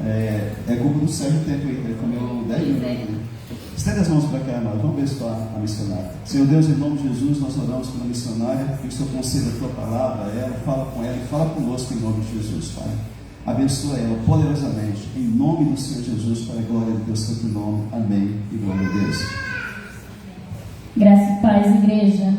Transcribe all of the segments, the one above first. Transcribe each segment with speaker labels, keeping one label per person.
Speaker 1: É culpa do Sérgio Tempo aí, ele comeu 10 minutos. Né? Estenda as mãos para cá, amado. Vamos abençoar a missionária. Senhor Deus, em nome de Jesus, nós oramos pela missionária, que o Senhor conceda a tua palavra a ela, fala com ela e fala conosco em nome de Jesus, Pai. Abençoa ela poderosamente, em nome do Senhor Jesus, para a glória de Deus, santo nome. Amém e glória a Deus.
Speaker 2: Graça e paz, igreja.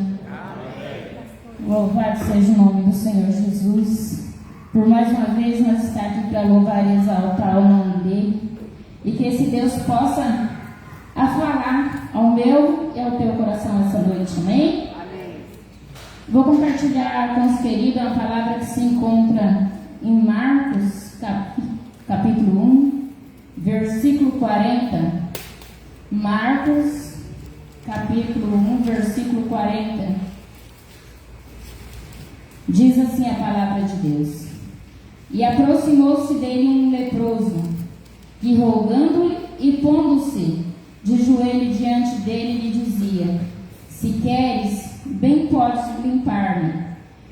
Speaker 2: Louvado seja o nome do Senhor Jesus. Por mais uma vez nós estamos aqui para louvar e exaltar o nome dele. E que esse Deus possa falar ao meu e ao teu coração essa noite, amém?
Speaker 3: Amém.
Speaker 2: Vou compartilhar com os queridos uma palavra que se encontra em Marcos, capítulo 1, versículo 40. Marcos, capítulo 1, versículo 40. Diz assim a palavra de Deus: E aproximou-se dele um leproso, e rogando-lhe e pondo-se de joelho diante dele, lhe dizia: Se queres, bem podes limpar-me.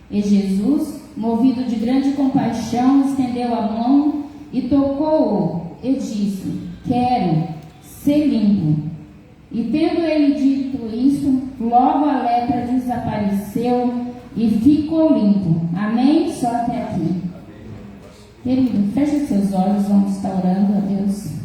Speaker 2: E Jesus, movido de grande compaixão, estendeu a mão e tocou-o, e disse: Quero, ser limpo. E tendo ele dito isto, logo a lepra desapareceu e ficou limpo. Amém? Só até aqui. Querido, feche seus olhos, vamos estar orando a Deus.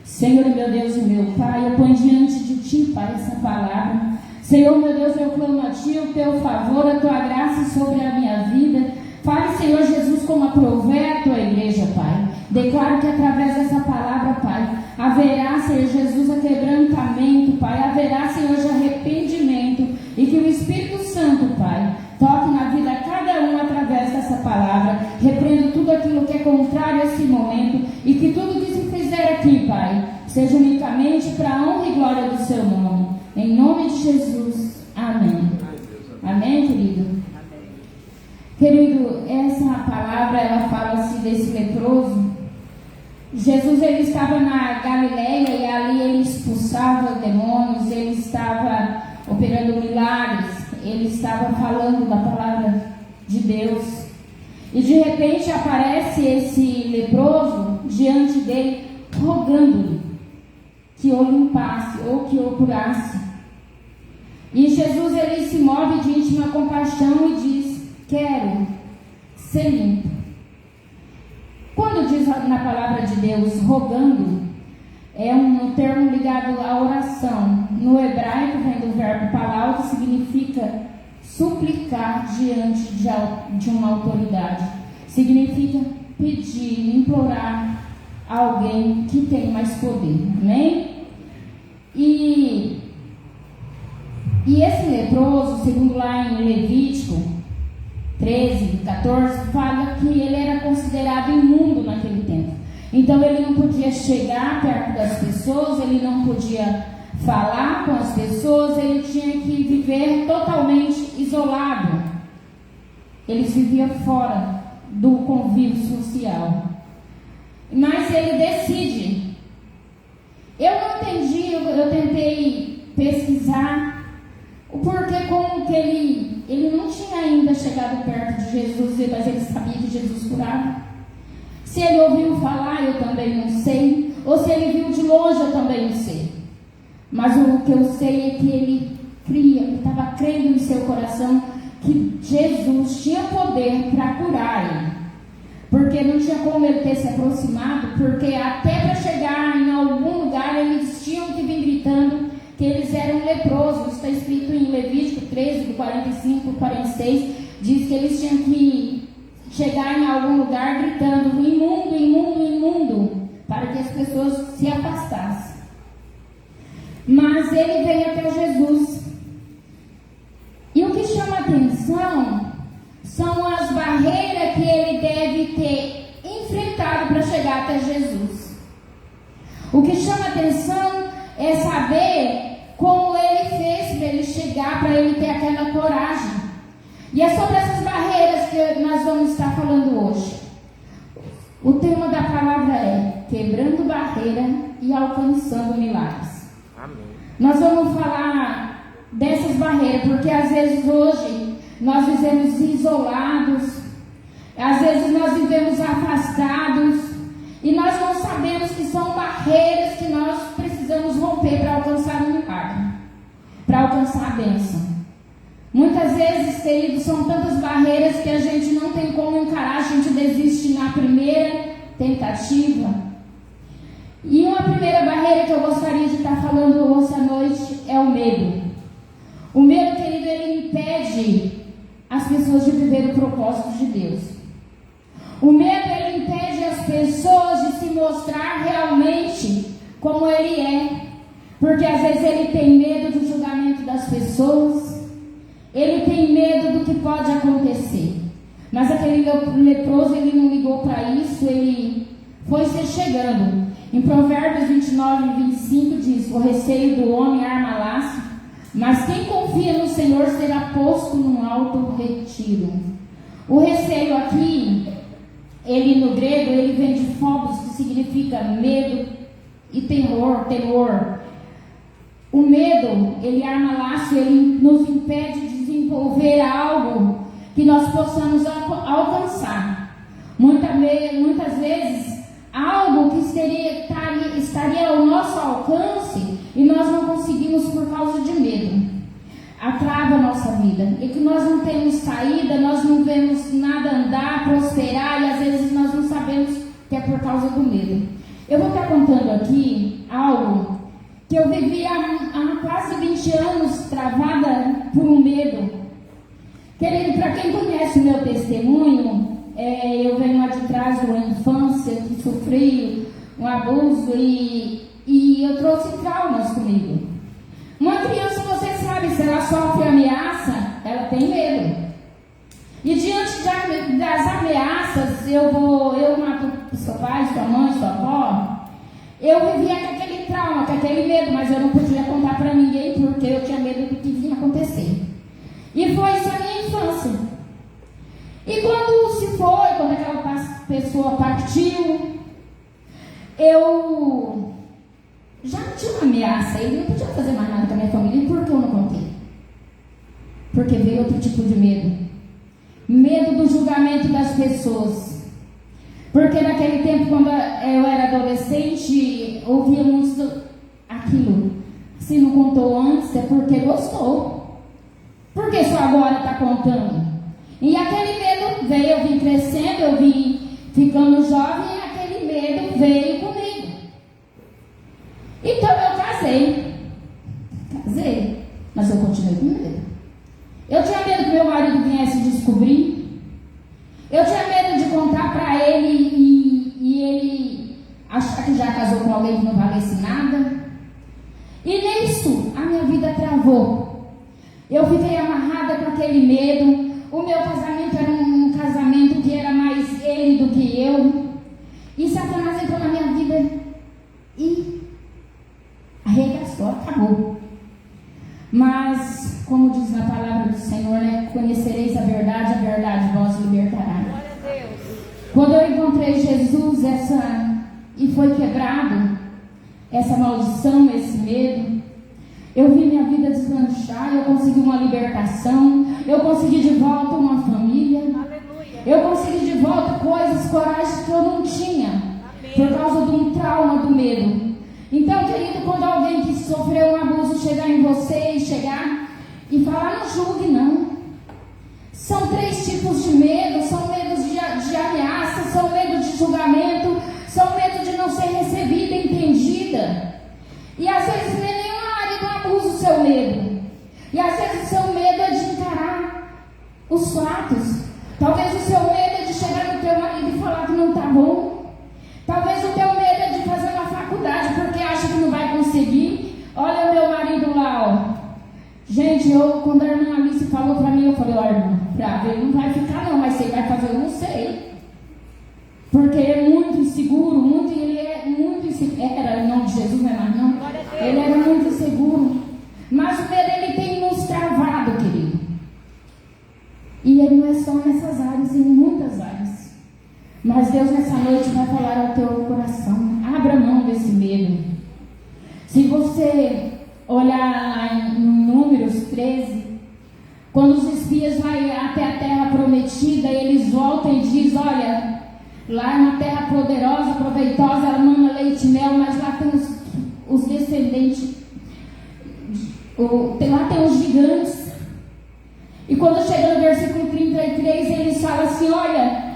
Speaker 2: Senhor, meu Deus e meu Pai, eu ponho diante de Ti, Pai, essa palavra. Senhor, meu Deus, eu clamo a Ti o Teu favor, a Tua graça sobre a minha vida. Fale, Senhor Jesus, como aprouver a Tua igreja, Pai. Declaro que através dessa palavra, Pai, haverá, Senhor Jesus, a quebrantamento, Pai. Haverá, Senhor, de arrependimento. E que o Espírito Santo, Pai, toque na vida de cada um através dessa palavra. Repreendo tudo aquilo que é contrário a esse momento. E que tudo que se fizer aqui, Pai, seja unicamente para a honra e glória do Seu nome. Em nome de Jesus. Amém. Amém, querido? Querido, essa palavra, ela fala-se desse leproso. Jesus, ele estava na Galileia e ali ele expulsava demônios, ele estava operando milagres, ele estava falando da palavra de Deus. E de repente aparece esse leproso diante dele, rogando-lhe que o limpasse ou que o curasse. E Jesus, ele se move de íntima compaixão e diz: Quero ser limpo. Quando diz na palavra de Deus rogando, é um termo ligado à oração. No hebraico vem do verbo palau, que significa suplicar diante de uma autoridade. Significa pedir, implorar a alguém que tem mais poder. Amém? E esse leproso, segundo lá em Levítico 13, 14, fala que ele era considerado imundo naquele tempo. Então ele não podia chegar perto das pessoas, ele não podia falar com as pessoas, ele tinha que viver totalmente isolado. Ele vivia fora do convívio social. Mas ele decide. Eu não entendi, eu tentei pesquisar o porquê, como que ele não tinha ainda chegado perto de Jesus, mas ele sabia que Jesus curava. Se ele ouviu falar, eu também não sei. Ou se ele viu de longe, eu também não sei. Mas o que eu sei é que ele cria, ele estava crendo em seu coração que Jesus tinha poder para curar ele. Porque não tinha como ele ter se aproximado, porque até para chegar em algum lugar eles tinham que vir gritando que eles eram leprosos. Está escrito em Levítico 13, do 45 ao 46, diz que eles tinham que chegar em algum lugar gritando: imundo, imundo, imundo, para que as pessoas se afastassem. Mas ele veio até Jesus. E o que chama atenção são as barreiras que ele deve ter enfrentado para chegar até Jesus. O que chama atenção é saber como ele fez para ele chegar, para ele ter aquela coragem. E é sobre essas barreiras que nós vamos estar falando hoje. O tema da palavra é quebrando barreira e alcançando milagres.
Speaker 3: Amém.
Speaker 2: Nós vamos falar dessas barreiras, porque às vezes hoje nós vivemos isolados, às vezes nós vivemos afastados, e nós não sabemos que são barreiras que nós precisamos romper para alcançar um milagre, para alcançar a bênção. Muitas vezes, queridos, são tantas barreiras que a gente não tem como encarar, a gente desiste na primeira tentativa. E uma primeira barreira que eu gostaria de estar falando hoje à noite é o medo. O medo, querido, ele impede as pessoas de viver o propósito de Deus. O medo, ele impede as pessoas de se mostrar realmente como ele é. Porque às vezes ele tem medo do julgamento das pessoas, ele tem medo do que pode acontecer. Mas aquele leproso, ele não ligou para isso, ele foi se chegando. Em Provérbios 29 e 25 diz: o receio do homem arma laço, mas quem confia no Senhor será posto num alto retiro. O receio aqui, ele no grego, ele vem de phobos, que significa medo e terror, temor. O medo, ele arma laço, ele nos impede de desenvolver algo que nós possamos alcançar. Muitas vezes, algo que estaria ao nosso alcance e nós não conseguimos por causa de medo. Atrava a nossa vida. E que nós não temos saída, nós não vemos nada andar, prosperar, e às vezes nós não sabemos que é por causa do medo. Eu vou estar contando aqui algo que eu vivi há quase 20 anos travada por um medo. Querido, para quem conhece o meu testemunho, eu venho lá de trás de uma infância que sofri um abuso e eu trouxe traumas comigo. Uma criança, você sabe, se ela sofre ameaça, ela tem medo. E diante das ameaças, eu mato seu pai, sua mãe, sua avó. Eu vivia com aquele trauma, com aquele medo, mas eu não podia contar para ninguém porque eu tinha medo do que vinha acontecer. E foi isso a minha infância. E quando aquela pessoa partiu, eu já não tinha uma ameaça, ele não podia fazer mais nada com a minha família. E por que eu não contei? Porque veio outro tipo de medo. Medo do julgamento das pessoas. Porque naquele tempo, quando eu era adolescente, ouvia muito aquilo. Se não contou antes, é porque gostou. Por que só agora está contando? E aquele medo veio, eu vim crescendo, eu vim ficando jovem, e aquele medo veio comigo. Então eu casei, mas eu continuei com medo. Eu tinha medo que meu marido viesse descobrir. Eu tinha medo de contar para ele e ele achar que já casou com alguém que não valesse nada. E nisso a minha vida travou. Eu fiquei amarrada com aquele medo. O meu casamento era um casamento que era mais ele do que eu. E Satanás entrou na minha vida e arregaçou, acabou. Mas, como diz na palavra do Senhor, né? Conhecereis a verdade vos libertará.
Speaker 3: Glória a Deus.
Speaker 2: Quando eu encontrei Jesus e foi quebrado essa maldição, esse medo, eu vi minha vida deslanchar, eu consegui uma libertação, eu consegui de volta uma família.
Speaker 3: Aleluia.
Speaker 2: Eu consegui de volta coisas, coragens que eu não tinha.
Speaker 3: Amém.
Speaker 2: Por causa de um trauma do medo. Então, querido, quando alguém que sofreu um abuso chegar em você e falar, não julgue não. São 3 tipos de medo. São medos de ameaça, são medo de julgamento, são medo de não ser recebida, entendida. E às vezes não é nenhuma área do abuso o seu medo. E às vezes o seu medo é de encarar os fatos. Talvez o seu medo é de chegar no teu marido e falar que não está bom. Talvez o teu medo é de fazer uma faculdade porque acha que não vai conseguir. Olha o meu marido lá, ó. Gente, quando a irmã Alice falou para mim, eu falei, ó, irmã, ele não vai ficar não, mas você vai fazer, eu não sei. Porque ele é muito inseguro, ele é muito inseguro. Era em nome de Jesus, não é mais não? Ele era muito inseguro. Mas o medo, ele tem nos travado, querido. E ele não é só nessas áreas, em muitas áreas. Mas Deus nessa noite vai falar ao teu coração. Abra mão desse medo. Se você olhar lá em Números 13, quando os espias vão até a terra prometida, eles voltam e dizem, olha, lá é uma terra poderosa, proveitosa, ela manda Lá tem os gigantes. E quando chega no versículo 33, eles falam assim, olha,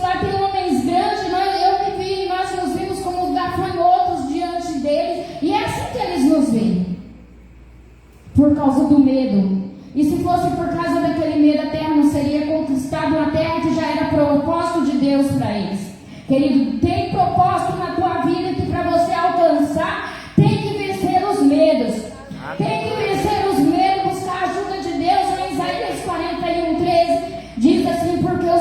Speaker 2: lá tem homens grandes, nós nos vimos como gafanhotos diante deles, e é assim que eles nos veem, por causa do medo. E se fosse por causa daquele medo, a terra não seria conquistada, uma terra que já era propósito de Deus para eles. Querido, tem propósito na tua vida que para você alcançar, tem que vencer os medos. Tem que vencer os medos, buscar a ajuda de Deus. Em Isaías 41:13 diz assim, porque eu,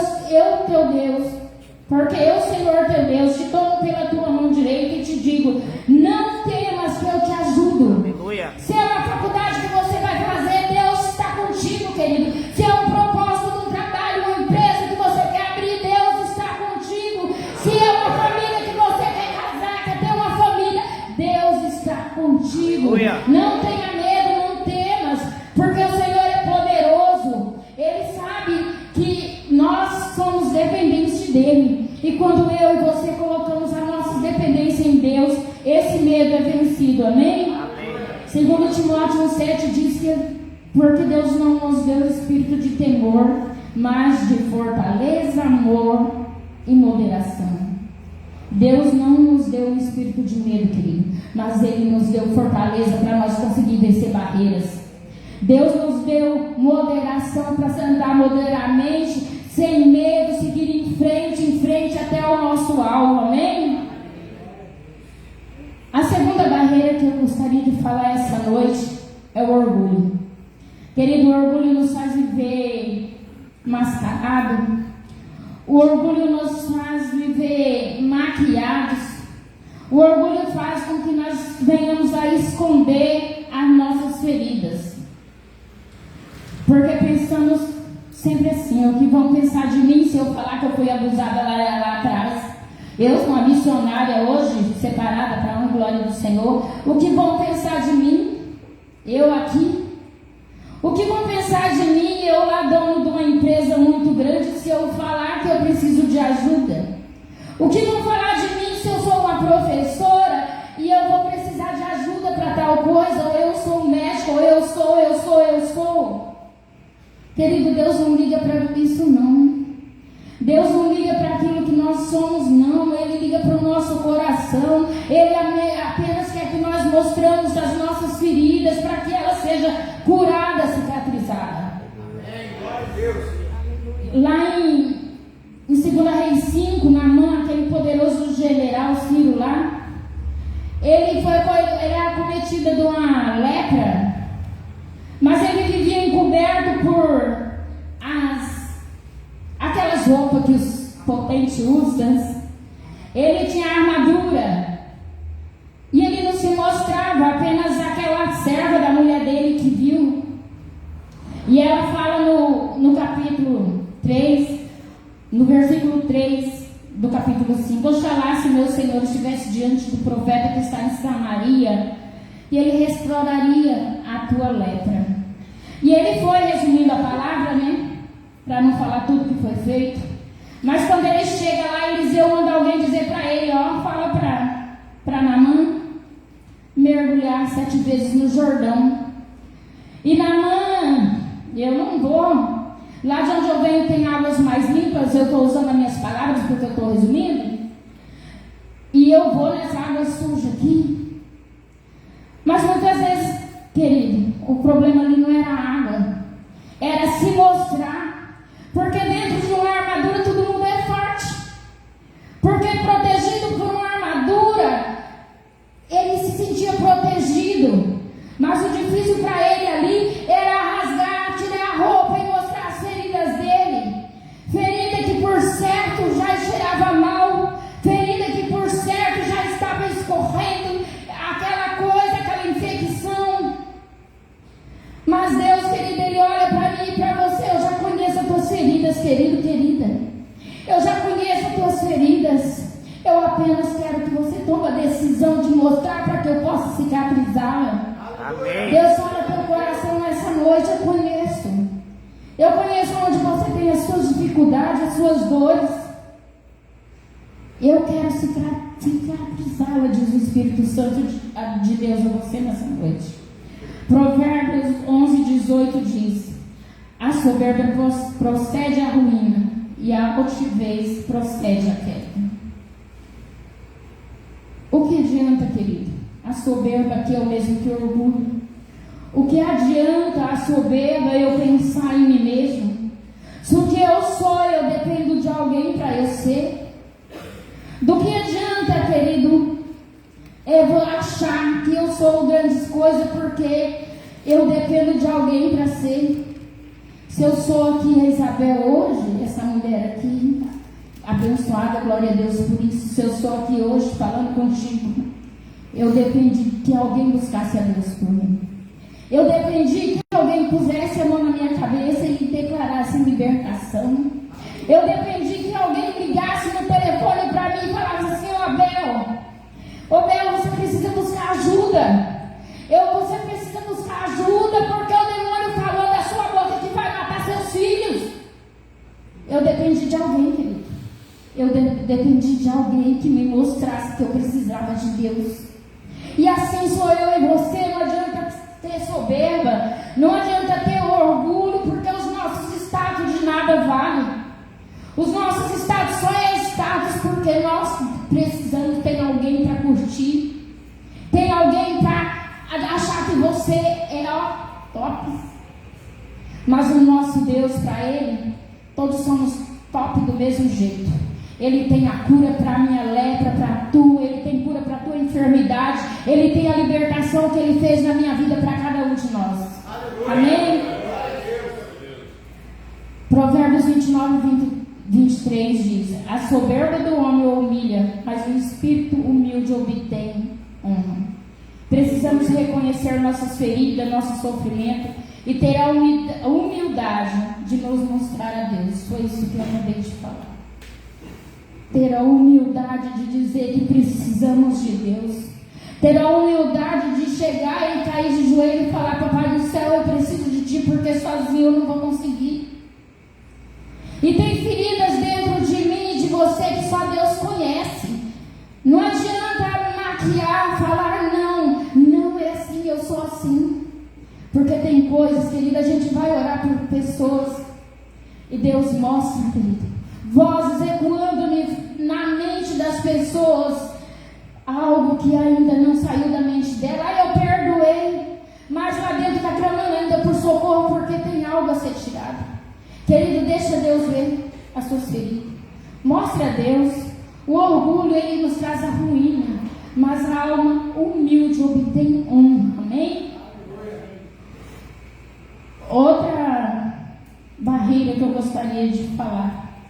Speaker 2: Senhor teu Deus, te tomo pela tua mão direita e te digo, não temas que eu te ajudo.
Speaker 3: Aleluia.
Speaker 2: Se é uma faculdade que você vai fazer, Deus está contigo, querido. Se é um propósito de um trabalho, uma empresa que você quer abrir, Deus está contigo. Se é uma família que você quer casar, quer ter uma família, Deus está contigo.
Speaker 3: Aleluia.
Speaker 2: Não tenha medo, não temas, porque o Senhor é poderoso. Ele sabe que nós somos dependentes dele. E quando eu e você colocamos a nossa dependência em Deus, esse medo é vencido, amém?
Speaker 3: Amém.
Speaker 2: Segundo Timóteo 1,7 diz que porque Deus não nos deu espírito de temor, mas de fortaleza, amor e moderação. Deus não nos deu um espírito de medo, querido, mas Ele nos deu fortaleza para nós conseguir vencer barreiras. Deus nos deu moderação para andar moderadamente, sem medo, seguir em frente até o nosso alvo, amém? A segunda barreira que eu gostaria de falar essa noite é o orgulho. Querido, o orgulho nos faz viver mascarado. O orgulho nos faz viver maquiados. O orgulho faz com que nós venhamos a esconder as nossas feridas. Porque pensamos sempre assim, o que vão pensar de mim se eu falar que eu fui abusada lá atrás? Eu sou uma missionária hoje, separada para a honra e glória do Senhor. O que vão pensar de mim? Eu aqui? O que vão pensar de mim, eu lá dono de uma empresa muito grande, se eu falar que eu preciso de ajuda? O que vão falar de mim se eu sou uma professora e eu vou precisar de ajuda para tal coisa? Ou eu sou um médico, ou eu sou. Querido, Deus não liga para isso não. Deus não liga para aquilo que nós somos, não. Ele liga para o nosso coração. Ele apenas quer que nós mostramos as nossas feridas para que ela seja curada, cicatrizada. Lá em 2 Reis 5, Naamã, aquele poderoso general Ciro lá, ele era acometido de uma lepra, mas ele vivia encoberto por aquelas roupas que os potentes usam. Ele tinha armadura e ele não se mostrava, apenas aquela serva da mulher dele que viu. E ela fala no capítulo 3, no versículo 3 do capítulo 5: Oxalá se meu Senhor estivesse diante do profeta que está em Samaria, e ele restauraria a tua lepra. E ele foi, resumindo a palavra, né, para não falar tudo que foi feito. Mas quando ele chega lá, Eliseu manda alguém dizer para ele, fala para Naamã mergulhar 7 vezes no Jordão. E Naamã, eu não vou. Lá de onde eu venho tem águas mais limpas, eu estou usando as minhas palavras porque eu estou resumindo. E eu vou nessa água suja aqui. Mas muitas vezes, querido, o problema ali não era a água, era se mostrar. Porque dentro de uma armadura todo mundo é forte. Porque protegido por uma armadura, ele se sentia protegido. Mas o difícil para ele ali era rasgar, tirar a roupa e mostrar as feridas dele. Ferida que por certo já cheirava mal. Ferida que por certo já estava escorrendo aquela coisa, aquela infecção. Mas Deus, querido, Ele olha para mim e para você. Eu já conheço as tuas feridas, querido, querida. Eu já conheço as tuas feridas. Eu apenas quero que você tome a decisão de mostrar para que eu possa cicatrizá-la.
Speaker 3: Amém.
Speaker 2: Deus olha teu coração nessa noite. Eu conheço. Eu conheço onde você tem as suas dificuldades, as suas dores. Eu quero cicatrizá-la, diz o Espírito Santo de Deus a você nessa noite. Provérbios 11:18 diz: a soberba procede à ruína, e a altivez procede à queda. O que adianta, querido? A soberba aqui é o mesmo que o orgulho. O que adianta a soberba eu pensar em mim mesmo? Se o que eu sou, eu dependo de alguém para eu ser. Do que adianta, querido, eu vou achar que eu sou grandes coisas porque eu dependo de alguém para ser. Se eu sou aqui a Isabel hoje, essa mulher aqui, abençoada, glória a Deus por isso. Se eu sou aqui hoje falando contigo, eu dependi que alguém buscasse a Deus por mim. Eu dependi que alguém pusesse a mão na minha cabeça e declarasse libertação. Eu dependi que alguém ligasse no telefone para mim e falasse assim: Ô Bel, você precisa buscar ajuda. Você precisa buscar ajuda porque o demônio falou da sua boca que vai matar seus filhos. Eu dependi de alguém, querido. Eu dependi de alguém que me mostrasse que eu precisava de Deus. E assim sou eu e você. Não adianta ter soberba, não adianta ter orgulho, porque os nossos status de nada valem. Os nossos status só é status porque nós precisamos ter alguém para curtir, tem alguém para achar que você é top. Mas o nosso Deus, para Ele, todos somos top do mesmo jeito. Ele tem a cura para a minha lepra, para a tua, Ele tem cura para a tua enfermidade, Ele tem a libertação que Ele fez na minha vida para cada um de nós. Amém? Provérbios 29:23 diz: a soberba do homem o humilha, mas o espírito humilde obtém honra. Precisamos reconhecer nossas feridas, nosso sofrimento e ter a humildade de nos mostrar a Deus. Foi isso que eu acabei de falar. Ter a humildade de dizer que precisamos de Deus. Ter a humildade de chegar e cair de joelho e falar: Papai do céu, eu preciso de Ti porque sozinho eu não vou conseguir. E tem feridas dentro de mim e de você que só Deus conhece. Não adianta maquiar, falar não é assim, eu sou assim. Porque tem coisas, querida, a gente vai orar por pessoas e Deus mostra, querida, vozes ecoando na mente das pessoas, algo que ainda não saiu da mente dela. Eu perdoei, mas lá dentro está clamando ainda por socorro porque tem algo a ser tirado. Querido, deixa Deus ver as suas feridas. Mostre a Deus. O orgulho, ele nos traz a ruína, mas a alma humilde obtém honra. Amém? Outra barreira que eu gostaria de falar.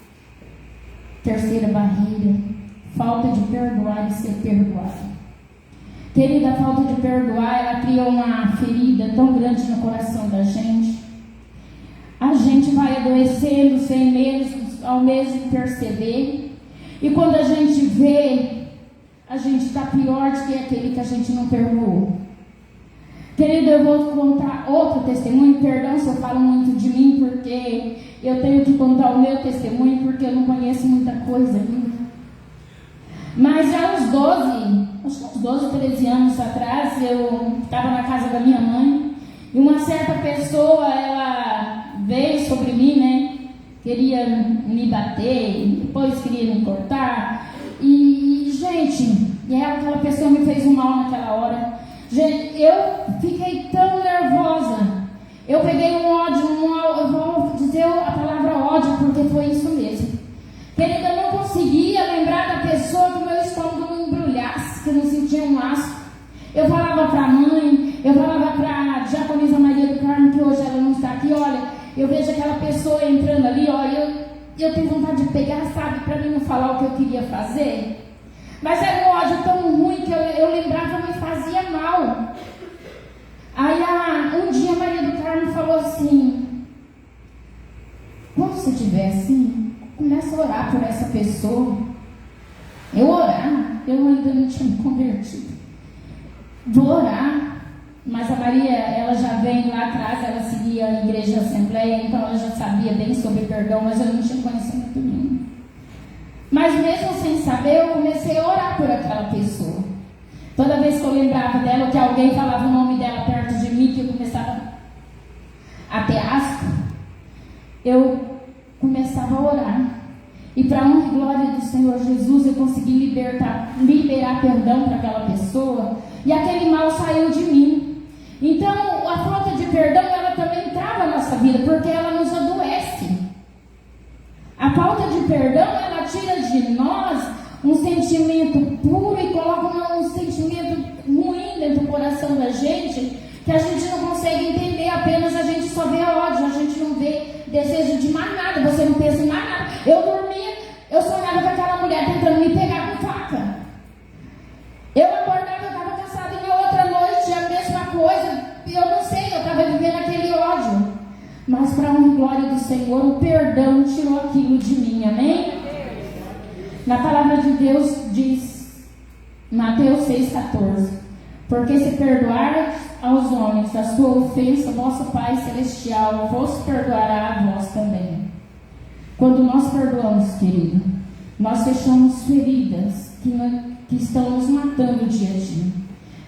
Speaker 2: Terceira barreira: falta de perdoar e ser perdoado. Querida, a falta de perdoar, ela cria uma ferida tão grande no coração da gente. A gente vai adoecendo sem mesmo, ao mesmo perceber. E quando a gente vê, a gente está pior do que aquele que a gente não perdoou. Querida, eu vou contar outro testemunho. Perdão se eu falo muito de mim, porque eu tenho que contar o meu testemunho, porque eu não conheço muita coisa ainda. Mas já uns 12, 13 anos atrás, eu estava na casa da minha mãe, e uma certa pessoa, ela veio sobre mim, né? Queria me bater, depois queria me cortar. E gente, aquela pessoa me fez um mal naquela hora. Gente, eu fiquei tão nervosa. Eu peguei um ódio, eu vou dizer a palavra ódio, porque foi isso mesmo. Querida, eu não conseguia lembrar da pessoa que o meu estômago não embrulhasse, que eu não sentia um laço. Eu falava para a mãe, eu falava para a diaconisa Maria do Carmo, que hoje ela não está aqui: olha, eu vejo aquela pessoa entrando ali, ó, eu tenho vontade de pegar, sabe, para mim não falar o que eu queria fazer. Mas era um ódio tão ruim que eu lembrava, me fazia mal. Aí um dia a Maria do Carmo falou assim: quando você estiver assim, começa a orar por essa pessoa. Eu orar? Eu ainda não tinha me convertido. Vou orar. Mas a Maria, ela já vem lá atrás, ela seguia a igreja Assembleia, então ela já sabia bem sobre perdão, mas eu não tinha conhecimento nenhum. Mas mesmo sem saber, vez que eu lembrava dela, ou que alguém falava o nome dela perto de mim, que eu começava a ter asco, eu começava a orar. E para a honra e glória do Senhor Jesus, eu consegui liberar perdão para aquela pessoa. E aquele mal saiu de mim. Então, a falta de perdão, ela também trava a nossa vida, porque ela nos adoece. A falta de perdão, ela tira de nós um sentimento puro e coloca um sentimento ruim dentro do coração da gente, que a gente não consegue entender, apenas a gente só vê ódio, a gente não vê desejo de mais nada, você não pensa em mais nada. Eu dormia, eu sonhava com aquela mulher tentando me pegar com faca. Eu acordava, eu estava cansada, e na outra noite a mesma coisa, eu não sei, eu estava vivendo aquele ódio. Mas para a honra e glória do Senhor, o perdão tirou aquilo de mim, amém? Na palavra de Deus diz, Mateus 6,14: porque se perdoar aos homens a sua ofensa, vosso Pai Celestial vos perdoará a vós também. Quando nós perdoamos, querido, nós fechamos feridas que estão nos matando dia a dia.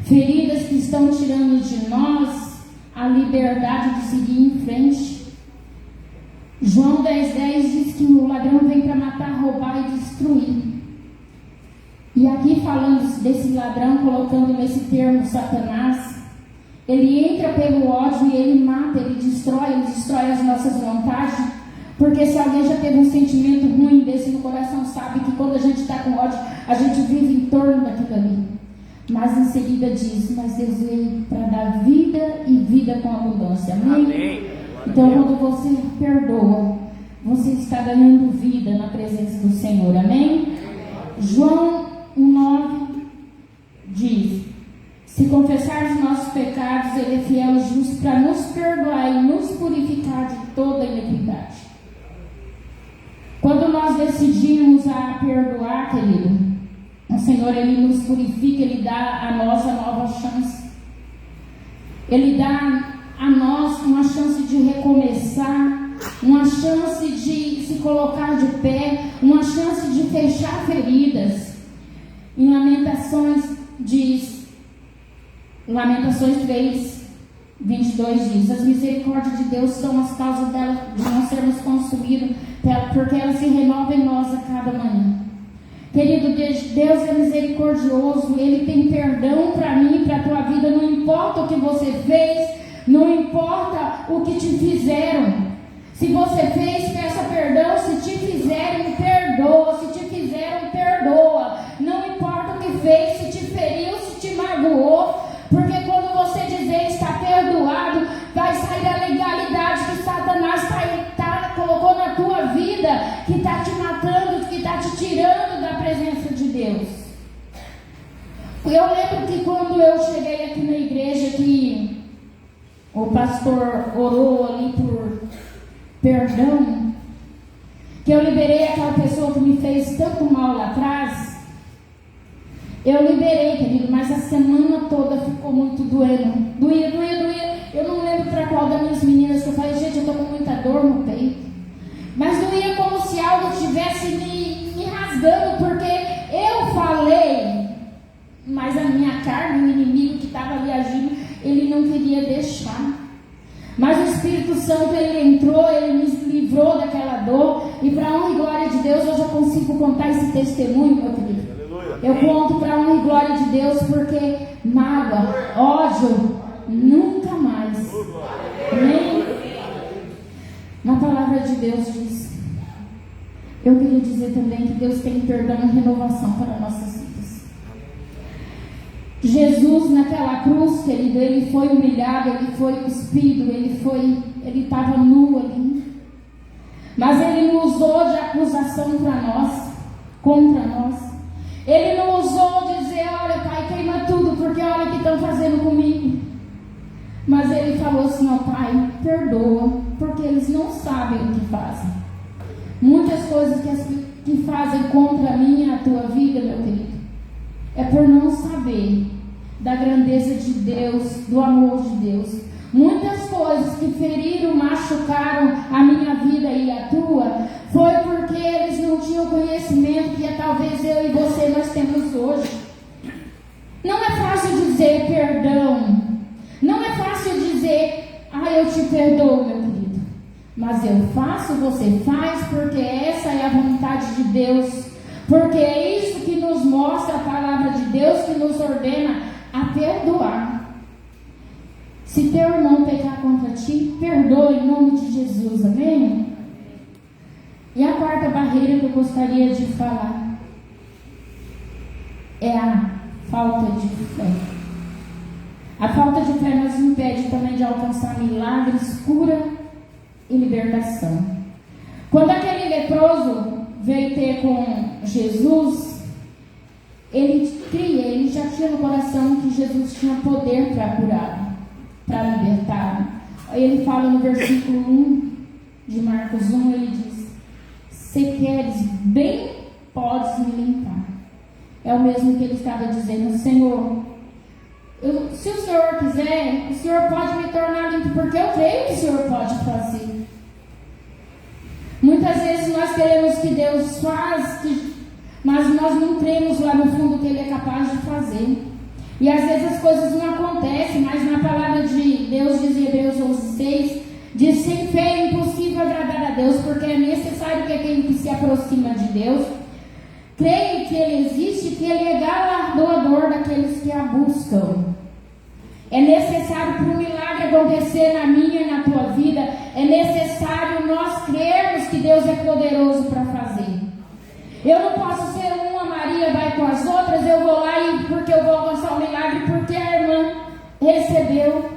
Speaker 2: Feridas que estão tirando de nós a liberdade de seguir em frente. João 10,10 diz que o ladrão vem para matar, roubar e destruir. E aqui falando desse ladrão, colocando nesse termo Satanás, ele entra pelo ódio e ele mata, ele destrói as nossas vontades. Porque se alguém já teve um sentimento ruim desse no coração, sabe que quando a gente está com ódio, a gente vive em torno daquilo ali. Mas em seguida diz, mas Deus veio para dar vida e vida com abundância. Amém? Amém. Então quando você perdoa, você está ganhando vida na presença do Senhor. Amém? João 1,9 diz, se confessarmos nossos pecados, Ele é fiel e justo para nos perdoar e nos purificar de toda iniquidade. Quando nós decidimos a perdoar, querido, o Senhor, Ele nos purifica, Ele dá a nós a nova chance. Ele dá a nós uma chance de recomeçar, uma chance de se colocar de pé, uma chance de fechar feridas. Em Lamentações 3, 22 diz, as misericórdias de Deus são as causas dela de não sermos consumidos, porque elas se renovam em nós a cada manhã. Querido, Deus é misericordioso, Ele tem perdão para mim e para a tua vida, não importa o que você fez, não importa o que te fizeram. Se você fez, peça perdão, se te fizerem, perdoa, se te fizeram, perdoa. Não importa o que fez, se te feriu, se te magoou, porque quando você dizer está perdoado, vai sair da legalidade que Satanás colocou na tua vida, que está te matando, que está te tirando da presença de Deus. Eu lembro que quando eu cheguei aqui na igreja, que o pastor orou ali por perdão, que eu liberei aquela pessoa que me fez tanto mal lá atrás. Eu liberei, querido, mas a semana toda ficou muito doendo. Doía. Eu não lembro para qual das minhas meninas que eu falei, gente, eu estou com muita dor no peito. Mas doía como se algo estivesse me rasgando, porque eu falei, mas a minha carne, o inimigo que estava ali agindo, ele não queria deixar. Mas o Espírito Santo, ele entrou, ele me livrou daquela dor. E para a honra e glória de Deus, eu já consigo contar esse testemunho, meu querido. Eu conto para a honra e glória de Deus, porque mágoa, ódio, nunca mais. Amém? Na palavra de Deus diz. Eu queria dizer também que Deus tem perdão e renovação para nossas vidas. Jesus naquela cruz, querido, Ele foi humilhado, Ele foi cuspido, Ele estava nu ali. Mas Ele não usou de acusação para nós, contra nós. Ele não usou dizer, olha Pai, queima tudo, porque olha o que estão fazendo comigo. Mas Ele falou assim, ó Pai, perdoa, porque eles não sabem o que fazem. Muitas coisas que fazem contra mim e a tua vida, meu querido, é por não saber da grandeza de Deus, do amor de Deus. Muitas coisas que feriram, machucaram a minha vida e a tua, foi porque eles não tinham conhecimento que talvez eu e você nós temos hoje. Não é fácil dizer perdão. Não é fácil dizer, eu te perdoo, meu querido. Mas eu faço, você faz, porque essa é a vontade de Deus. Porque é isso que nos mostra a palavra de Deus, que nos ordena a perdoar. Se teu irmão pecar contra ti, perdoa em nome de Jesus, amém? E a quarta barreira que eu gostaria de falar é a falta de fé. A falta de fé nos impede também de alcançar milagres, cura e libertação. Quando aquele leproso veio ter com Jesus, ele já tinha no coração que Jesus tinha poder para curar, para libertar. Ele fala no versículo 1 de Marcos 1, ele diz: se queres bem, podes me limpar. É o mesmo que ele estava dizendo: Senhor, se o Senhor quiser, o Senhor pode me tornar limpo, porque eu creio que o Senhor pode fazer. Muitas vezes nós queremos que Deus faz, mas nós não cremos lá no fundo que Ele é capaz de fazer. E às vezes as coisas não acontecem, mas na palavra de Deus, diz em Hebreus 11:6, diz: sem fé é impossível agradar a Deus, porque é necessário que aquele que se aproxima de Deus creia que Ele existe, que Ele é galardoador daqueles que a buscam. É necessário para um milagre acontecer na minha e na tua vida, é necessário nós crermos que Deus é poderoso para fazer. Eu não posso ser uma Maria, vai com as outras, eu vou lá e porque eu vou alcançar o milagre, porque a irmã recebeu.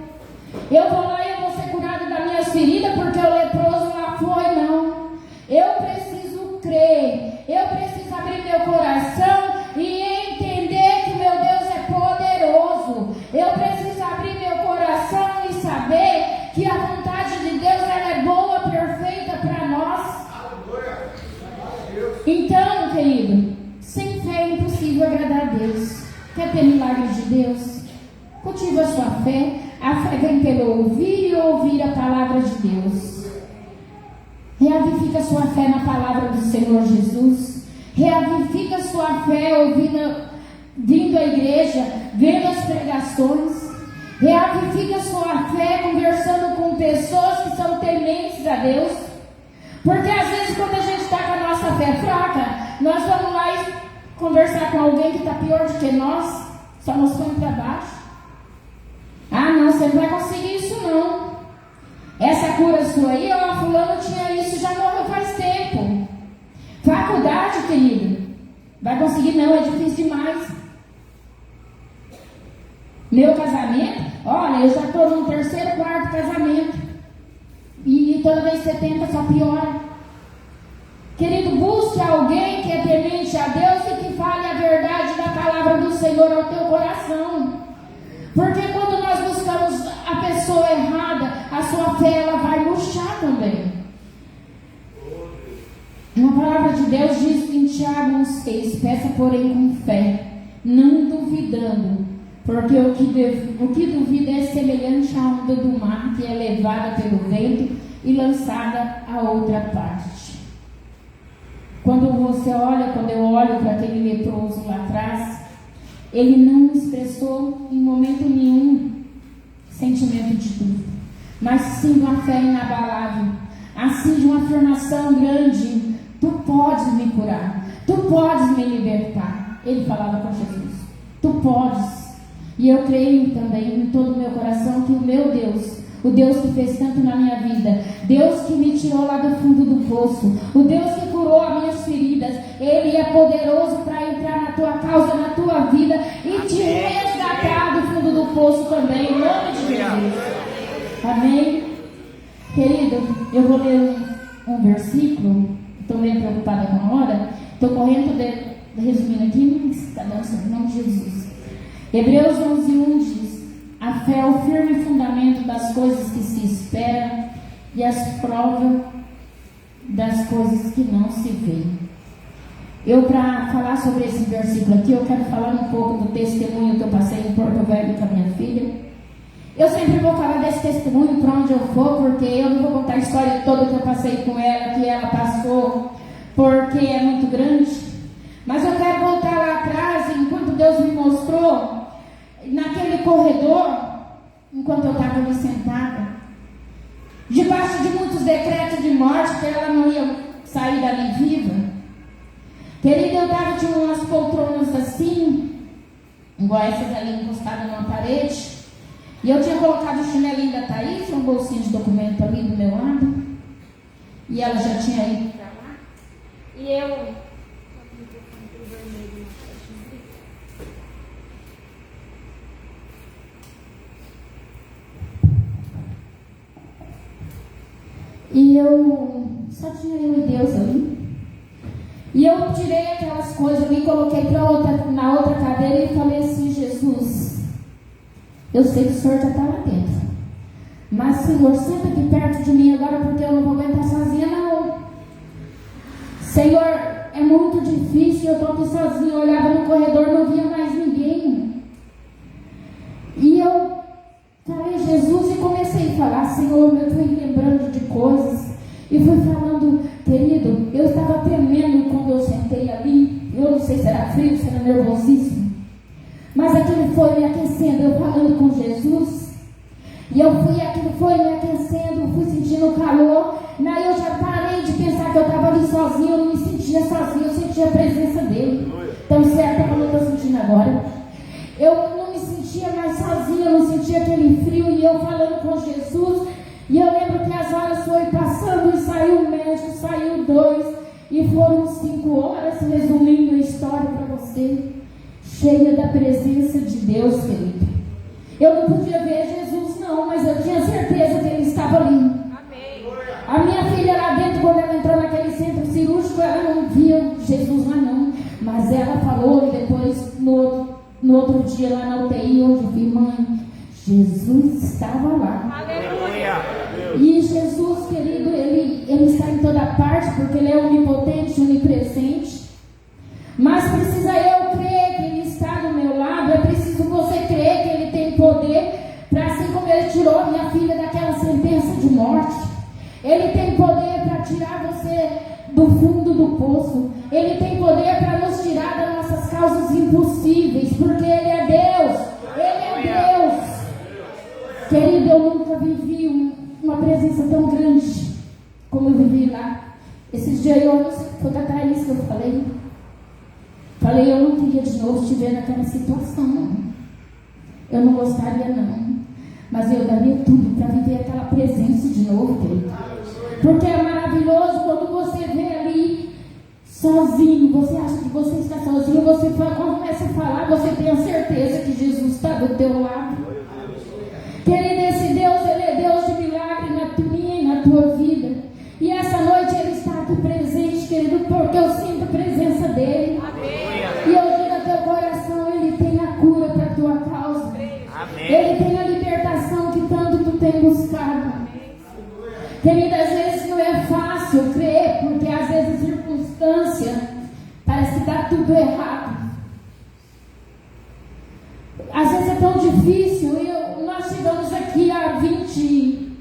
Speaker 2: Eu vou lá e eu vou ser curada das minhas feridas, porque o leproso lá foi, não. Eu preciso crer, eu preciso abrir meu coração e entender que meu Deus é poderoso. Eu preciso abrir meu coração e saber que a vontade de Deus ela é boa, perfeita para nós. Então, querido, sem fé é impossível agradar a Deus. Quer ter milagres de Deus? Cultiva a sua fé. A fé vem pelo ouvir e ouvir a palavra de Deus. Reavifica a sua fé na palavra do Senhor Jesus. Reavifica a sua fé vindo à igreja, vendo as pregações. Reavifica a sua fé conversando com pessoas que são tementes a Deus. Porque às vezes quando a gente está com a nossa fé fraca, nós vamos lá e conversar com alguém que está pior do que nós, só nos põe para baixo. Não, você não vai conseguir isso não. Essa cura sua aí, fulano tinha isso, já morreu faz tempo. Faculdade, querido, vai conseguir não, é difícil demais. Meu casamento, olha, eu já estou no 3º, 4º casamento. E toda vez que você tenta, só piora. Querido, busque alguém que é temente a Deus e que fale a verdade da palavra do Senhor ao teu coração. Porque quando nós buscamos a pessoa errada, a sua fé ela vai murchar também. A palavra de Deus diz em Tiago 1,6: peça porém com fé, não duvidando, porque o que duvida é semelhante à onda do mar, que é levada pelo vento e lançada a outra parte. Quando eu olho para aquele leproso lá atrás, ele não expressou em momento nenhum sentimento de dúvida, mas sim uma fé inabalável, assim de uma afirmação grande: tu podes me curar, tu podes me libertar. Ele falava com Jesus: tu podes. E eu creio também em todo o meu coração que o meu Deus, o Deus que fez tanto na minha vida, Deus que me tirou lá do fundo do poço, o Deus que curou as minhas feridas, Ele é poderoso para entrar na tua causa, na tua vida e te resgatar do fundo do poço também, em nome de Jesus. Amém? Querido, eu vou ler um versículo. Estou meio preocupada com a hora, estou correndo, resumindo aqui, mas está dando certo, em nome de Jesus. Hebreus 11:1 diz: a fé é o firme fundamento das coisas que se esperam e as provas das coisas que não se veem. Para falar sobre esse versículo aqui, eu quero falar um pouco do testemunho que eu passei em Porto Velho com a minha filha. Eu sempre vou falar desse testemunho para onde eu for, porque eu não vou contar a história toda que eu passei com ela, que ela passou, porque é muito grande. Mas eu quero voltar lá atrás, enquanto Deus me mostrou, naquele ali sentada, debaixo de muitos decretos de morte, que ela não ia sair dali viva. Querida, eu estava, tinha umas poltronas assim, igual essas ali encostadas numa parede, e eu tinha colocado o chinelinho da Thaís, um bolsinho de documento ali do meu lado, e ela já tinha ido para lá, e eu... E eu só tinha eu e Deus ali. E eu tirei aquelas coisas ali, coloquei na outra cadeira e falei assim: Jesus, eu sei que o Senhor já está lá dentro, mas Senhor, senta aqui perto de mim agora, porque eu não vou aguentar sozinha não. Senhor, é muito difícil, eu estou aqui sozinha. Eu olhava no corredor, não via mais ninguém. E eu falei: Jesus, e comecei a falar: Senhor, eu fui lembrando de coisas, e fui falando. Querido, eu estava tremendo quando eu sentei ali. Eu não sei se era frio, se era nervosíssimo, mas aquilo foi me aquecendo, eu falando com Jesus, e aquilo foi me aquecendo, fui sentindo calor. Daí eu já parei de pensar que eu estava ali sozinha. Eu não me sentia sozinha, eu sentia a presença dele. Tão certo como eu estou sentindo agora. Eu não me sentia mais sozinha, eu não sentia aquele frio, e eu falando com Jesus. E eu lembro que as horas foram passando, e saiu um médico, saiu 2, e foram 5 horas, resumindo a história para você, cheia da presença de Deus, querido. Eu não podia ver Jesus não, mas eu tinha certeza que Ele estava ali. Amém. A minha filha lá dentro, quando ela entrou naquele centro cirúrgico, ela não via Jesus lá não, mas ela falou, e depois no outro dia lá na UTI, onde eu vi: mãe, Jesus estava lá. Aleluia. E Jesus, querido, ele está em toda parte, porque Ele é onipotente, onipresente. Mas precisa eu crer que Ele está do meu lado. É preciso você crer que Ele tem poder, para assim como Ele tirou a minha filha daquela sentença de morte, Ele tem poder para tirar você do fundo do poço. Ele tem poder para nos tirar das nossas causas impossíveis, porque Ele é Deus. Ele é Deus. Querido, eu nunca vivi uma presença tão grande como eu vivi lá. Esses dias eu não sei, foi da Thaís que eu falei. Falei: eu não queria de novo estiver naquela situação, não. Eu não gostaria não, mas eu daria tudo para viver aquela presença de novo, querido. Porque é maravilhoso quando você vê ali sozinho, você acha que você está sozinho, você começa a falar, você tem a certeza que Jesus está do teu lado. Querido, esse Deus, Ele é Deus de milagre na minha e na tua vida. E essa noite Ele está aqui presente, querido, porque eu sinto a presença dele. Amém. E eu digo ao teu coração: Ele tem a cura para a tua causa. Amém. Ele tem a libertação que tanto tu tem buscado. Querido, às vezes não é fácil crer, porque às vezes a circunstância parece que está tudo errado. Às vezes é tão difícil. Nós chegamos aqui há 20...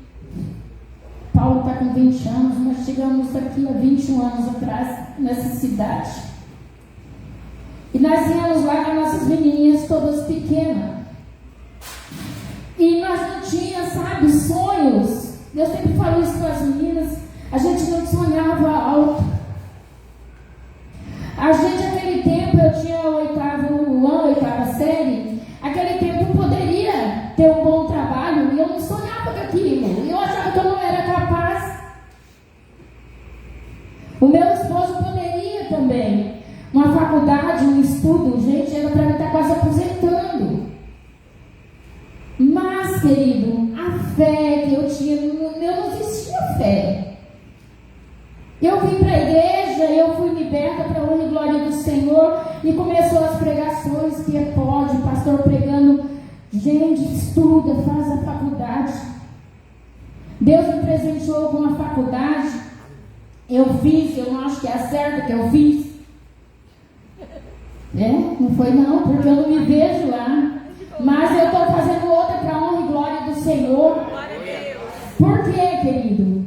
Speaker 2: Paulo está com 20 anos. Nós chegamos aqui há 21 anos atrás, nessa cidade. E nós íamos lá com nossas menininhas todas pequenas. E nós não tínhamos, sabe, sonhos. Eu sempre falo isso com as meninas. A gente não sonhava alto. A gente, naquele tempo, eu tinha o 8ª série. Aquele tempo eu poderia ter um bom trabalho, e eu não sonhava com aquilo. Eu achava que eu não era capaz. O meu esposo poderia também. Uma faculdade, um estudo, gente, era para mim estar quase aposentando. Mas, querido, a fé que eu tinha, eu não existia fé. Eu vim para a igreja, eu fui liberta para a honra e glória do Senhor, e começou as pregações que pode, o pastor pregando: gente, estuda, faz a faculdade. Deus me presenteou com uma faculdade, eu fiz, eu não acho que é certo que eu fiz. Não foi não, porque eu não me vejo lá, mas eu estou fazendo outra para a honra e glória do Senhor. Por quê, querido?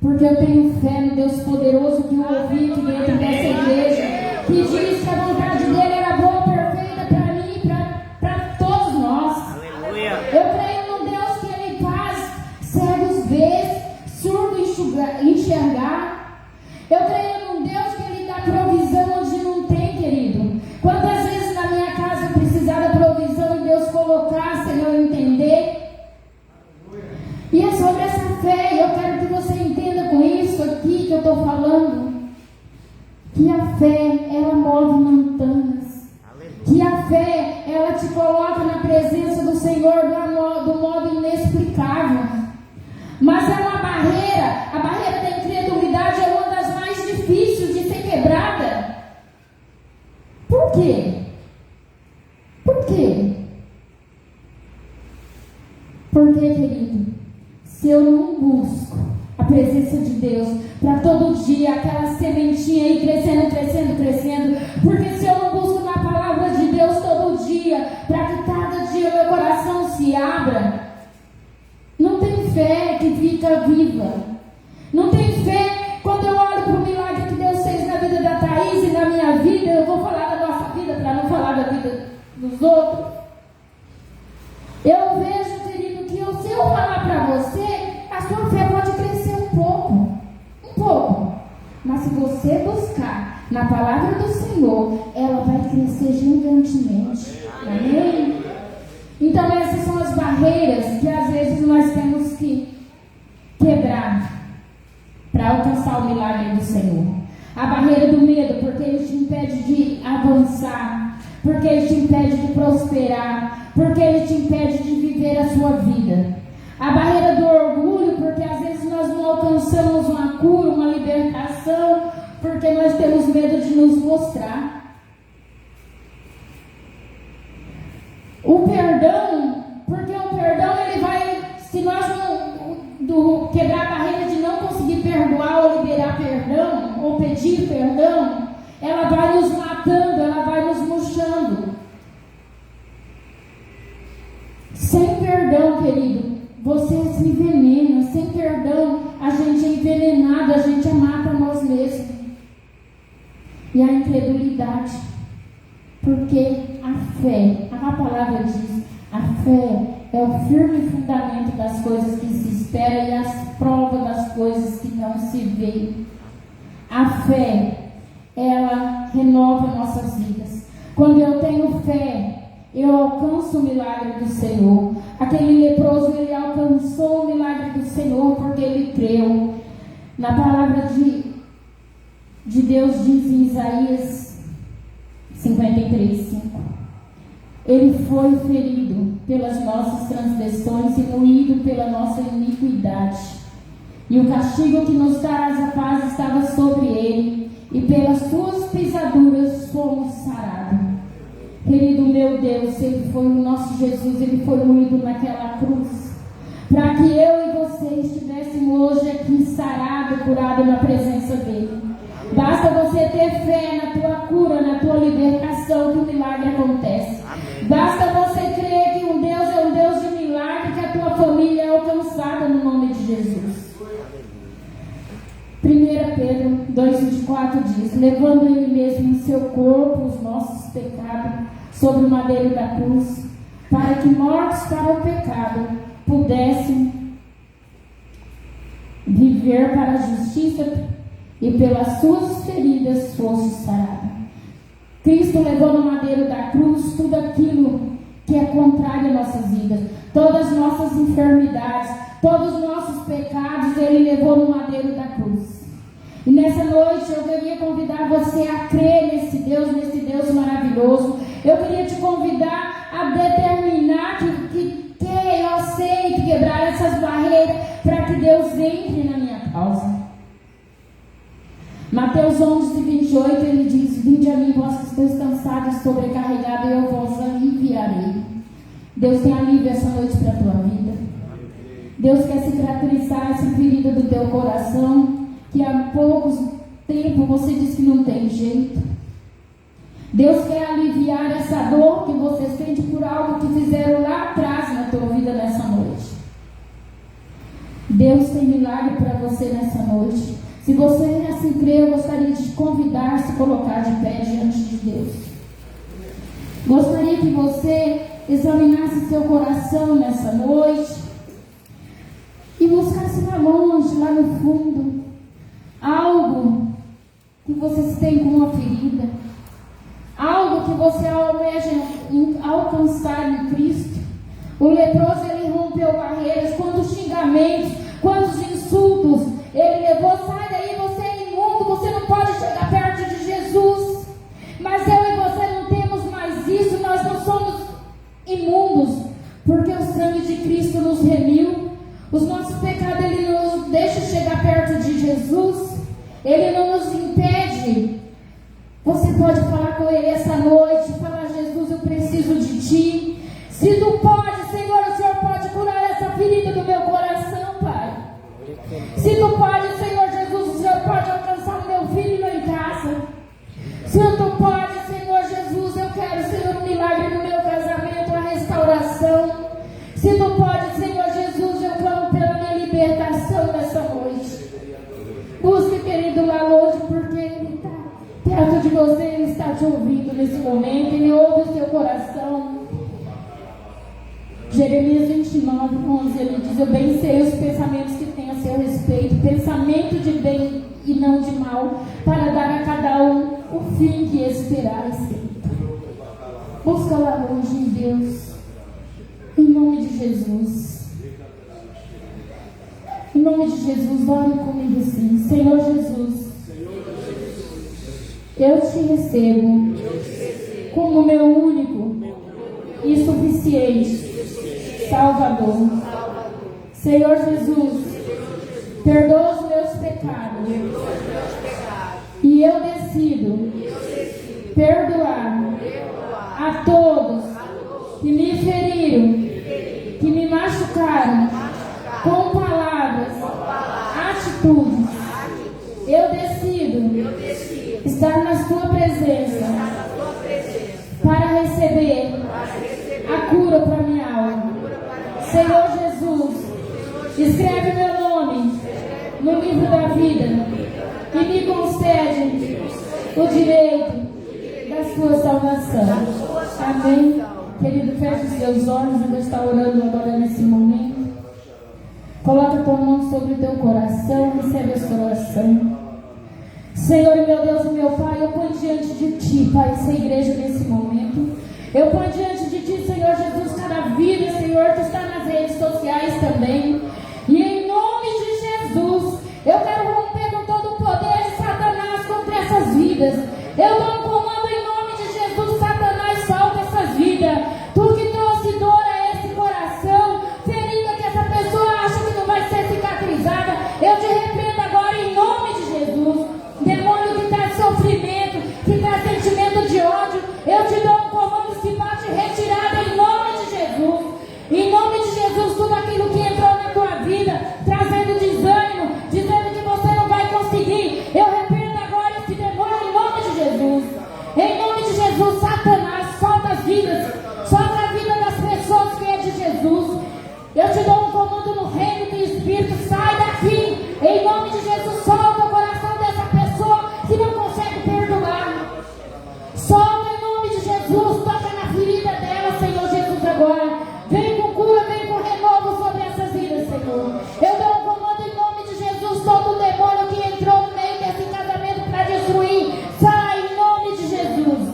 Speaker 2: Porque eu tenho fé no Deus poderoso, que eu ouvi aqui dentro dessa igreja, que diz que a vontade dele era boa, perfeita para mim e para todos nós. Aleluia. Eu creio num Deus que ele fé, ela te coloca na presença do Senhor do modo inexplicável. Mas é uma barreira, a barreira da incredulidade é uma das mais difíceis de ser quebrada. Por quê? Por quê? Porque, querido, se eu não busco a presença de Deus para todo dia, aquela sementinha aí crescendo, crescendo, crescendo, porque se eu não busco na palavra de Deus todo dia, para que cada dia meu coração se abra, não tem fé que fica viva. Não tem fé. Quando eu olho para o milagre que Deus fez na vida da Thaís e na minha vida, eu vou falar da nossa vida para não falar da vida dos outros. Eu vejo, querido, que se eu falar para você, a sua fé pode crescer um pouco. Mas se você buscar na palavra do Senhor, ela vai crescer gigantemente. Amém? Então essas são as barreiras que às vezes nós temos que quebrar para alcançar o milagre do Senhor. A barreira do medo, porque ele te impede de avançar, porque ele te impede de prosperar, porque ele te impede de viver a sua vida. A barreira do orgulho, porque às vezes nós não alcançamos uma cura, uma libertação, porque nós temos medo de nos mostrar. O perdão, porque o perdão ele vai, se nós não quebrar a barreira de não conseguir perdoar ou liberar perdão, ou pedir perdão, ela vai nos matando, ela vai nos murchando. Sem perdão, querido, você se envenena. Sem perdão, a gente é envenenado, a gente mata nós mesmos. E a incredulidade, porque a fé, a palavra diz, a fé é o firme fundamento das coisas que se esperam e as provas das coisas que não se veem. A fé, ela renova nossas vidas. Quando eu tenho fé, eu alcanço o milagre do Senhor. Aquele leproso, ele alcançou o milagre do Senhor porque ele creu. Na palavra de Deus diz em Isaías 53:5: ele foi ferido pelas nossas transgressões e moído pela nossa iniquidade. E o castigo que nos traz a paz estava sobre ele, e pelas suas pisaduras fomos sarados. Querido meu Deus, ele foi o nosso Jesus, ele foi moído naquela cruz, para que eu e você estivéssemos hoje aqui sarado, curado na presença dele. Basta você ter fé na tua cura, na tua libertação, que o milagre acontece. Basta você crer que um Deus é um Deus de milagre, que a tua família é alcançada no nome de Jesus. 1 Pedro 2,24 diz: levando ele mesmo em seu corpo os nossos pecados sobre o madeiro da cruz, para que mortos para o pecado pudessem viver para a justiça, e pelas suas feridas fosse sarado. Cristo levou no madeiro da cruz tudo aquilo que é contrário às nossas vidas, todas as nossas enfermidades, todos os nossos pecados, ele levou no madeiro da cruz. E nessa noite eu queria convidar você a crer nesse Deus maravilhoso. Eu queria te convidar a determinar que eu aceito quebrar essas barreiras para que Deus entre na minha causa. Mateus 11:28, ele diz: vinde a mim, vós que estáis cansados e sobrecarregados, e eu vos aliviarei. Deus tem alívio essa noite para a tua vida. Deus quer cicatrizar essa ferida do teu coração, que há poucos tempo você disse que não tem jeito. Deus quer aliviar essa dor que você sente por algo que fizeram lá atrás na tua vida nessa noite. Deus tem milagre para você nessa noite. Se você assim crê, eu gostaria de te convidar a se colocar de pé diante de Deus. Gostaria que você examinasse seu coração nessa noite e buscasse lá longe, lá no fundo, algo que você tem como uma ferida, algo que você almeja alcançar em Cristo. O leproso, ele rompeu barreiras. Quantos xingamentos, quantos insultos ele levou. Sai daí, você é imundo, você não pode chegar perto de Jesus. Mas eu e você não temos mais isso. Nós espírito nesse momento. Ele ouve o seu coração. Jeremias 29, 11, ele diz: eu bem sei os pensamentos que tem a seu respeito, pensamento de bem e não de mal, para dar a cada um o fim que esperais. Busca lá longe em Deus, em nome de Jesus. Em nome de Jesus, ore comigo assim: Senhor Jesus, eu te recebo como meu único e suficiente Salvador. Senhor Jesus, perdoa os meus pecados e eu decido perdoar a todos que me feriram, que me machucaram com palavras, atitudes. Eu decido estar na sua presença para receber a cura para minha alma. Senhor Jesus, escreve meu nome no livro da vida e me concede o direito da sua salvação. Amém. Querido, feche os seus olhos. Ainda está orando agora nesse momento. Coloca a tua mão sobre o teu coração. Recebe essa oração. Senhor, meu Deus e meu Pai, eu ponho diante de Ti, Pai, essa igreja nesse momento. Eu ponho diante de Ti, Senhor Jesus, cada vida, Senhor, que está nas redes sociais também. E em nome de Jesus, eu quero romper com todo o poder de Satanás contra essas vidas. Eu dou um comando em nome de Jesus: Satanás, solta essas vidas. Tu que trouxe dor a esse coração, ferida que essa pessoa acha que não vai ser cicatrizada, eu te repreendo agora em nome de Jesus. Demônio que traz sofrimento, que traz sentimento de ódio, eu te dou um comando: se bate retirada em nome de Jesus. Em nome de Jesus, tudo aquilo que entrou na tua vida, trazendo desânimo, dizendo que você não vai conseguir, eu repreendo agora esse demônio em nome de Jesus. Em nome de Jesus, Satanás, solta as vidas, solta a vida das pessoas que é de Jesus. Eu te dou um comando no reino do Espírito: sai daqui. Em nome de Jesus, solta o coração dessa pessoa que não consegue perdoar. Solta em nome de Jesus, toca na ferida dela, Senhor Jesus, agora. Vem com cura, vem com renovo sobre essas vidas, Senhor. Eu dou um comando em nome de Jesus: todo demônio que entrou no meio desse casamento para destruir, sai em nome de Jesus.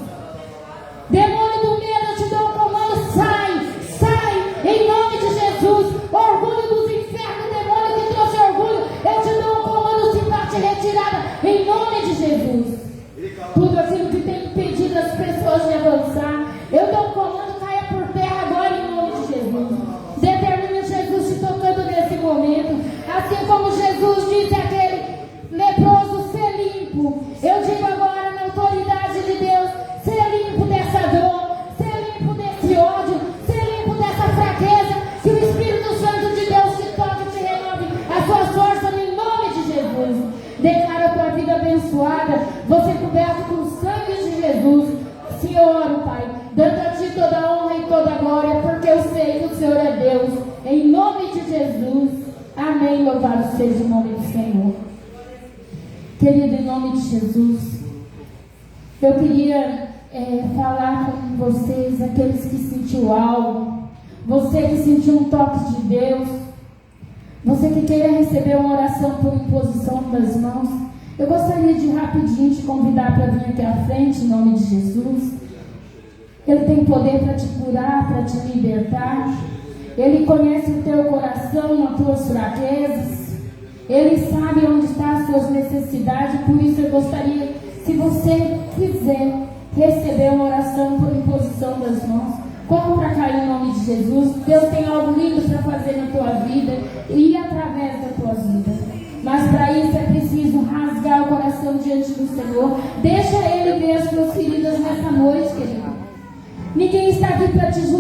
Speaker 2: Demônio do medo, eu te dou um comando: sai, sai, em nome de Jesus. Orgulho dos infernos, demônio que trouxe orgulho, eu te dou um comando: se bate retirada, em nome de Jesus. Tudo aquilo que tem impedido as pessoas de avançar, eu dou um comando: caia por terra agora em nome de Jesus. Determina Jesus te tocando nesse momento, assim como Jesus disse àquele leproso: ser limpo. Eu digo agora, na autoridade de Deus, ser limpo dessa dor, ser limpo desse ódio, ser limpo dessa fraqueza. Que o Espírito Santo de Deus te toque e te renove as suas forças em nome de Jesus. Declara a tua vida abençoada, você coberto com o sangue de Jesus. Assim eu oro, Pai, dando a Ti toda a honra e toda a glória, porque eu sei que o Senhor é Deus. Em nome de Jesus. Amém. Louvado seja o nome do Senhor. Querido, em nome de Jesus, eu queria falar com vocês, aqueles que sentiu algo, você que sentiu um toque de Deus, você que queira receber uma oração por imposição das mãos. Eu gostaria de rapidinho te convidar para vir aqui à frente, em nome de Jesus. Ele tem poder para te curar, para te libertar. Ele conhece o teu coração, as tuas fraquezas. Ele sabe onde estão as suas necessidades. Por isso eu gostaria, se você quiser receber uma oração por imposição das mãos, corra para cá em nome de Jesus. Deus tem algo lindo para fazer na tua vida e através da tua vida. Mas para isso é preciso rasgar o coração diante do Senhor. Deixa Ele ver as tuas feridas nessa noite, querido. Ninguém está aqui para te julgar.